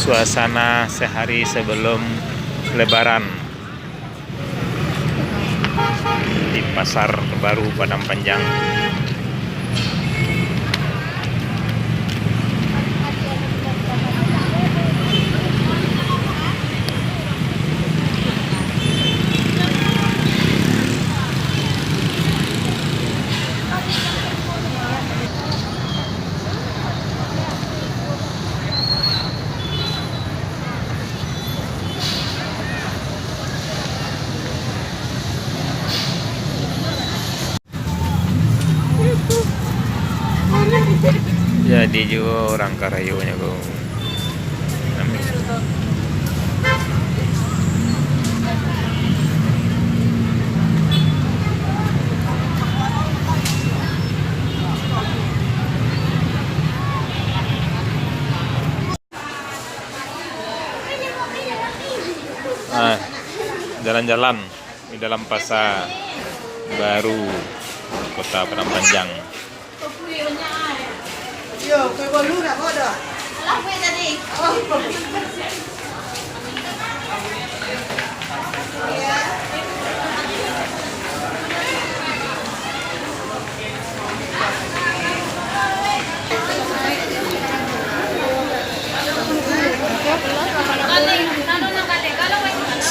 Suasana sehari sebelum Lebaran di Pasar Baru Padang Panjang. Jadi juga orang Karayunya kok. Jalan-jalan di dalam pasar baru Kota Padang Panjang.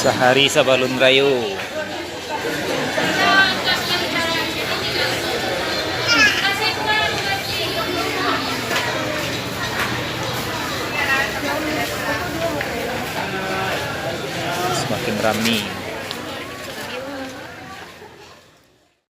Sehari sebelum Rayu. Semakin ramai.